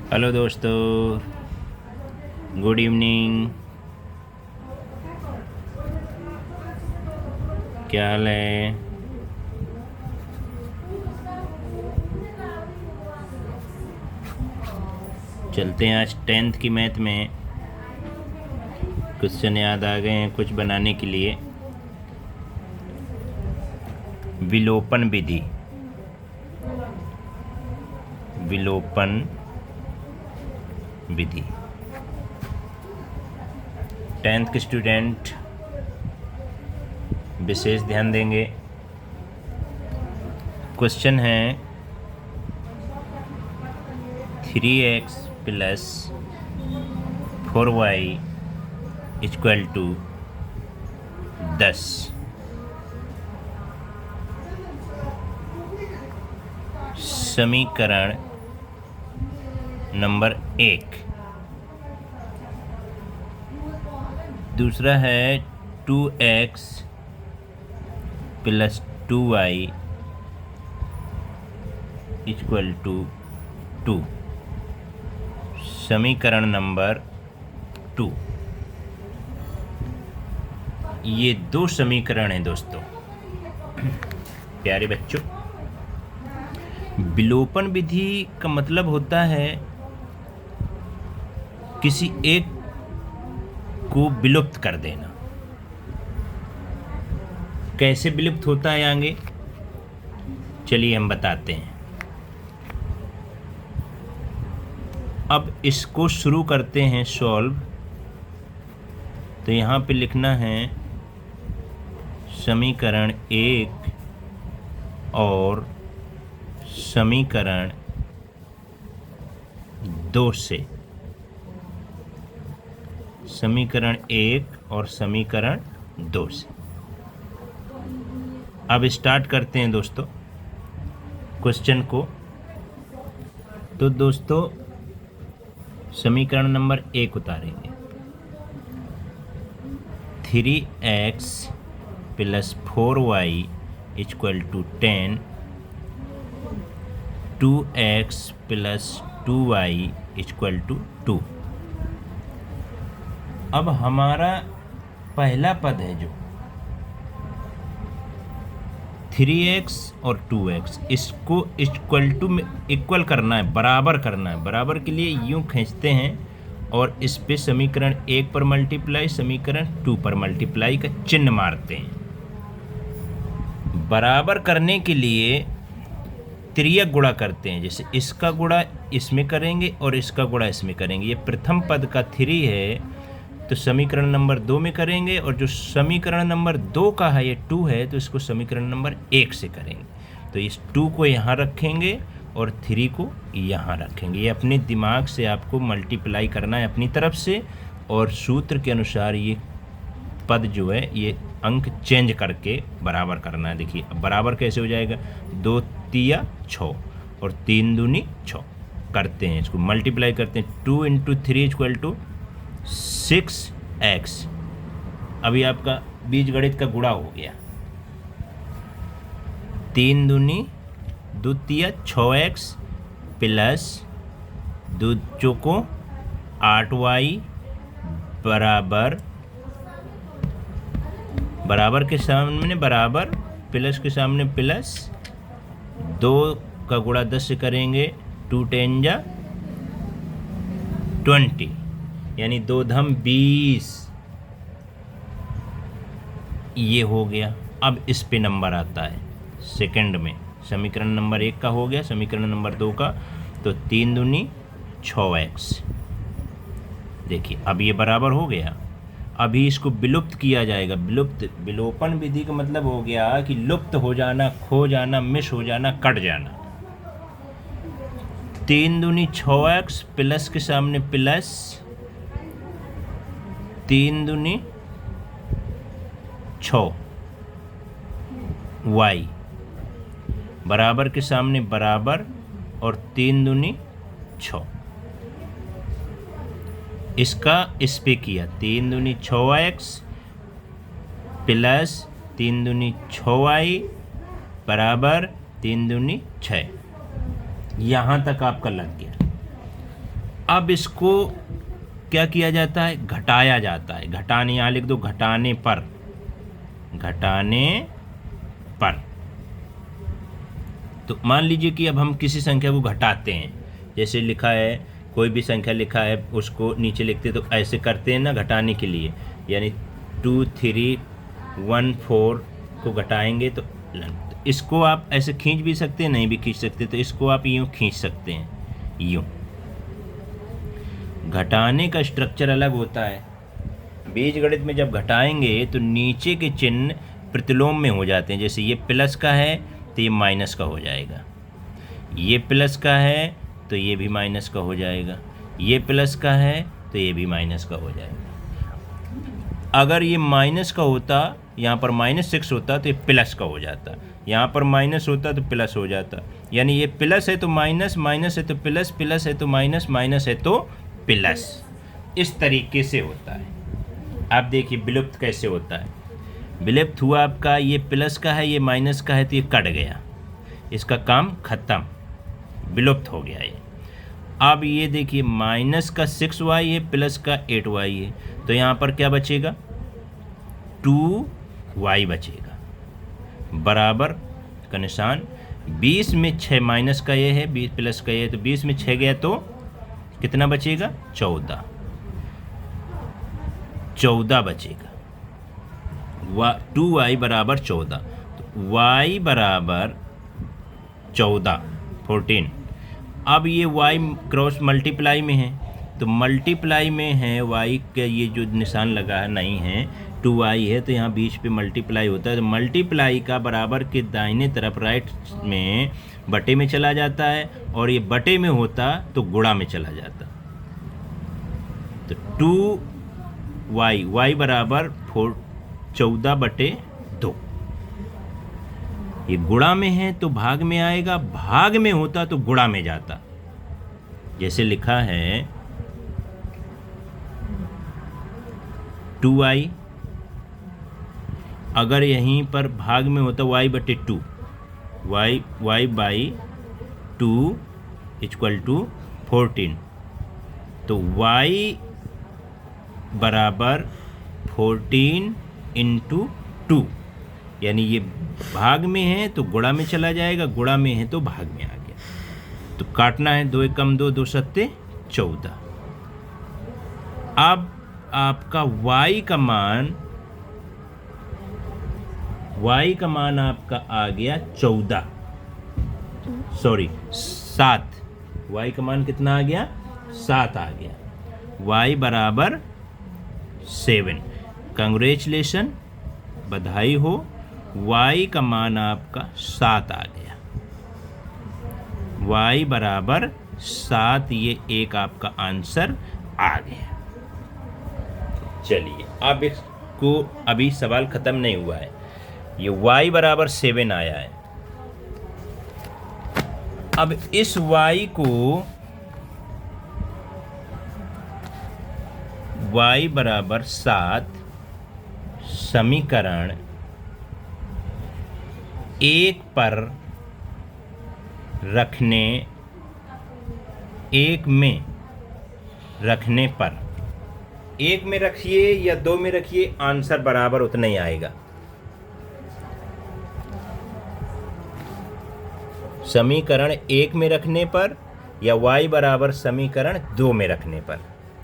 Hello दोस्तों, good evening. क्या हाल है? चलते हैं। आज 10th की मैथ में क्वेश्चन याद आ गए हैं कुछ बनाने के लिए। विलोपन विधि, विलोपन विधि। 10th के स्टूडेंट विशेष ध्यान देंगे। क्वेश्चन है 3x plus 4y equal to 10। समीकरण नंबर 1। दूसरा है 2x plus 2y equal to 2। समीकरण नंबर 2। ये दो समीकरण हैं दोस्तों। प्यारे बच्चों, विलोपन विधि का मतलब होता है किसी एक को विलुप्त कर देना। कैसे विलुप्त होता है आगे चलिए हम बताते हैं। अब इसको शुरू करते हैं सॉल्व। तो यहाँ पे लिखना है समीकरण 1 और समीकरण 2 से। समीकरण 1 और समीकरण 2 से। अब स्टार्ट करते हैं दोस्तों क्वेश्चन को। तो दोस्तों समीकरण नंबर 1 उतारेंगे। 3x plus 4y equal to 10। 2x plus 2y equal to 2। अब हमारा पहला पद है जो 3x और 2x, इसको इक्वल टू में इक्वल करना है, बराबर करना है। बराबर के लिए यूं खींचते हैं और इस पे समीकरण 1 पर मल्टीप्लाई, समीकरण 2 पर मल्टीप्लाई का चिन्ह मारते हैं। बराबर करने के लिए त्रियक गुणा करते हैं। जैसे इसका गुणा इसमें करेंगे और इसका गुणा इसमें करेंगे। ये प्रथम पद का 3 है तो समीकरण नंबर 2 में करेंगे, और जो समीकरण नंबर 2 का है ये 2 है तो इसको समीकरण नंबर 1 से करेंगे। तो इस 2 को यहाँ रखेंगे और 3 को यहाँ रखेंगे। ये अपने दिमाग से आपको मल्टीप्लाई करना है अपनी तरफ से, और सूत्र के अनुसार ये पद जो है ये अंक चेंज करके बराबर करना है। देखिए अब बराबर कैसे हो जाएगा, 2 तिया 6 और 3 दूनी 6 करते हैं। इसको मल्टीप्लाई करते हैं। 2 × 3 इक्वल टू 6x। अभी आपका बीजगणित का गुणा हो गया। 3 दूनी 2 तिया 6x प्लस 2 चौको 8y बराबर, बराबर के सामने बराबर, प्लस के सामने प्लस, 2 का गुणा 10 से करेंगे, 2 10 जा 20, यानी 2 धम 20। ये हो गया। अब इस पे नंबर आता है सेकंड में। समीकरण नंबर 1 का हो गया, समीकरण नंबर 2 का। तो 3 दूनी 6x। देखिए अब ये बराबर हो गया। अभी इसको विलुप्त किया जाएगा। विलोपन विधि का मतलब हो गया कि लुप्त हो जाना, खो जाना, मिस हो जाना, कट जाना। 3 दूनी 6x प्लस के सामने प्लस, 3 दूनी 6 y बराबर के सामने बराबर और 3 दूनी 6। इसका इस पे किया, 3 दूनी 6x प्लस 3 दूनी 6y बराबर 3 दूनी 6। यहाँ तक आपका लग गया। अब इसको क्या किया जाता है, घटाया जाता है। घटाने, यहाँ लिख दो घटाने पर, घटाने पर। तो मान लीजिए कि अब हम किसी संख्या को घटाते हैं, जैसे लिखा है, कोई भी संख्या लिखा है उसको नीचे लिखते तो ऐसे करते हैं ना घटाने के लिए, यानी 2 3 1 4 को घटाएंगे तो इसको आप ऐसे खींच भी सकते हैं, नहीं भी खींच सकते, तो इसको आप यूँ खींच सकते हैं, यूँ। घटाने का स्ट्रक्चर अलग होता है। बीजगणित में जब घटाएंगे तो नीचे के चिन्ह प्रतिलोम में हो जाते हैं। जैसे ये प्लस का है तो ये माइनस का हो जाएगा, ये प्लस का है तो ये भी माइनस का हो जाएगा, ये प्लस का है तो ये भी माइनस का हो जाएगा। अगर ये माइनस का होता, यहाँ पर -6 होता तो ये प्लस का हो जाता, यहाँ पर माइनस होता तो प्लस हो जाता। यानी ये प्लस है तो माइनस, माइनस है तो प्लस, प्लस है तो माइनस, माइनस है तो प्लस। इस तरीके से होता है। आप देखिए विलुप्त कैसे होता है। विलुप्त हुआ आपका, ये प्लस का है, ये माइनस का है, तो ये कट गया, इसका काम खत्म, विलुप्त हो गया ये। अब ये देखिए माइनस का 6y है, प्लस का 8y है, तो यहाँ पर क्या बचेगा, 2y बचेगा, बराबर का निशान। 20 में 6 माइनस का ये है, 20 प्लस का ये है, तो 20 में 6 गया तो कितना बचेगा, 14 बचेगा। 2y बराबर 14, तो y बराबर 14 14। अब ये y क्रॉस मल्टीप्लाई में है, तो मल्टीप्लाई में है y का ये जो निशान लगा है नहीं है, 2y है, तो यहाँ बीच पे मल्टीप्लाई होता है, तो मल्टीप्लाई का बराबर के दाहिने तरफ राइट में बटे में चला जाता है, और ये बटे में होता तो गुणा में चला जाता। तो 2y बराबर 14/2। ये गुणा में है तो भाग में आएगा, भाग में होता तो गुणा में जाता। जैसे लिखा है 2y, अगर यहीं पर भाग में होता y/2, y/2 = 14, तो y बराबर 14 × 2, यानी ये भाग में है तो गुणा में चला जाएगा, गुणा में है तो भाग में आ गया। तो काटना है, 2 × 2 2 × 14। अब आपका y का मान आपका आ गया 7। y का मान कितना आ गया, 7 आ गया। y बराबर 7। कंग्रेचुलेशन, बधाई हो, y का मान आपका 7 आ गया। y बराबर 7, ये एक आपका आंसर आ गया। चलिए अब इसको, अभी सवाल ख़त्म नहीं हुआ है, ये y बराबर 7 आया है। अब इस y को y बराबर 7 समीकरण 1 पर रखने, 1 में रखने पर, 1 में रखिए या 2 में रखिए, आंसर बराबर उतना ही आएगा। समीकरण 1 में रखने पर या y बराबर समीकरण 2 में रखने पर,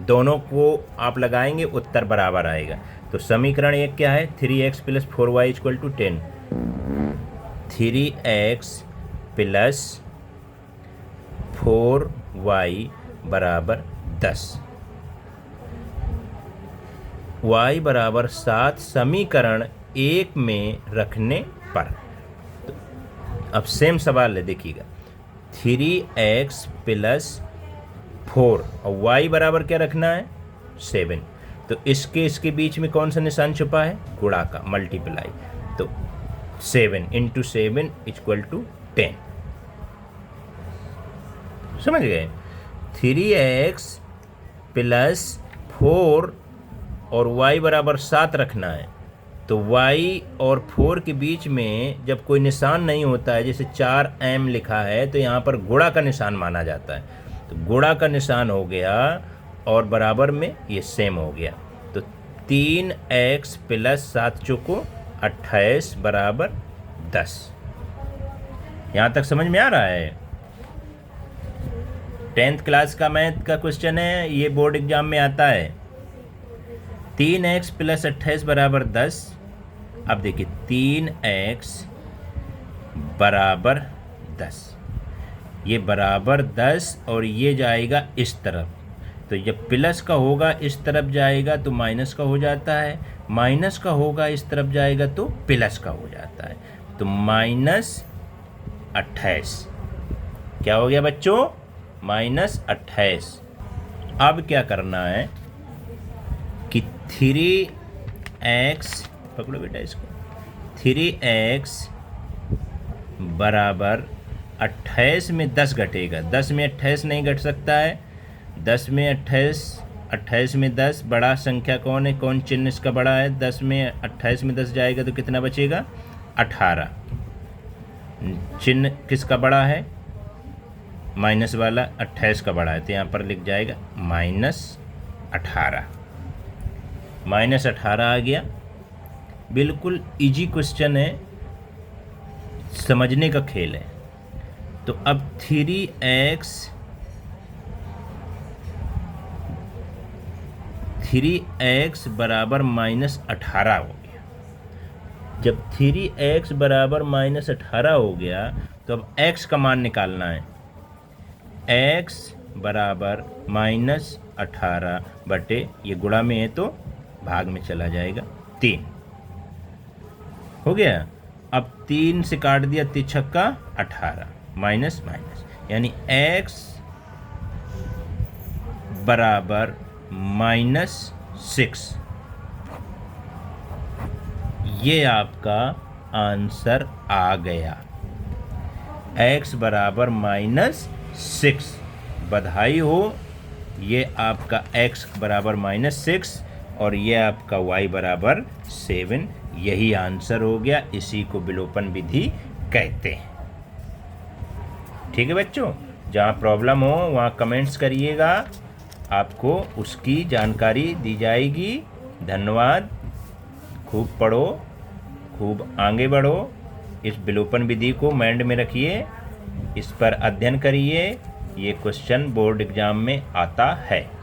दोनों को आप लगाएंगे, उत्तर बराबर आएगा। तो समीकरण 1 क्या है, 3x + 4y = 10, 3x + 4y बराबर 10, y बराबर 7 समीकरण 1 में रखने पर। तो अब सेम सवाल है, देखिएगा, 3x + 4 और y बराबर क्या रखना है, 7। तो इसके बीच में कौन सा निशान छुपा है, गुणा का, मल्टीप्लाई। तो 7 × 7 = 10। समझ गए। 3x + 4 और y बराबर 7 रखना है, तो y और 4 के बीच में जब कोई निशान नहीं होता है, जैसे 4m लिखा है, तो यहाँ पर गुणा का निशान माना जाता है। तो गुणा का निशान हो गया और बराबर में ये सेम हो गया। तो 3x प्लस 7 चौको 28 बराबर 10। यहाँ तक समझ में आ रहा है? 10th क्लास का मैथ का क्वेश्चन है, ये बोर्ड एग्जाम में आता है। 3x प्लस 28 बराबर 10। अब देखिए 3x बराबर 10, ये बराबर 10 और ये जाएगा इस तरफ, तो जब प्लस का होगा इस तरफ जाएगा तो माइनस का हो जाता है, माइनस का होगा इस तरफ जाएगा तो प्लस का हो जाता है। तो -28 क्या हो गया बच्चों? -28। अब क्या करना है कि 3x, पकड़ो बेटा इसको, 3x बराबर 28 में 10 घटेगा। 10 में 28 नहीं घट सकता है। 10 में 28, 28 में 10, बड़ा संख्या कौन है, कौन चिन्ह इसका बड़ा है? 10 में 28 में 10 जाएगा तो कितना बचेगा? 18। चिन्ह किसका बड़ा है? माइनस वाला। 28 का बड़ा है तो यहाँ पर लिख जाएगा -18। -18 आ गया। बिल्कुल इजी क्वेश्चन है, समझने का खेल है। तो अब 3x बराबर -18 हो गया। जब 3x बराबर -18 हो गया तो अब x का मान निकालना है। x बराबर -18 बटे, ये गुणा में है तो भाग में चला जाएगा, 3 हो गया। अब 3 से काट दिया, 3 छक्का 18, माइनस माइनस, यानी x बराबर -6। ये आपका आंसर आ गया, x बराबर -6। बधाई हो, ये आपका x बराबर -6 और ये आपका y बराबर 7। यही आंसर हो गया। इसी को विलोपन विधि कहते हैं। ठीक है बच्चों, जहाँ प्रॉब्लम हो वहाँ कमेंट्स करिएगा, आपको उसकी जानकारी दी जाएगी। धन्यवाद। खूब पढ़ो, खूब आगे बढ़ो। इस विलोपन विधि को माइंड में रखिए, इस पर अध्ययन करिए। ये क्वेश्चन बोर्ड एग्जाम में आता है।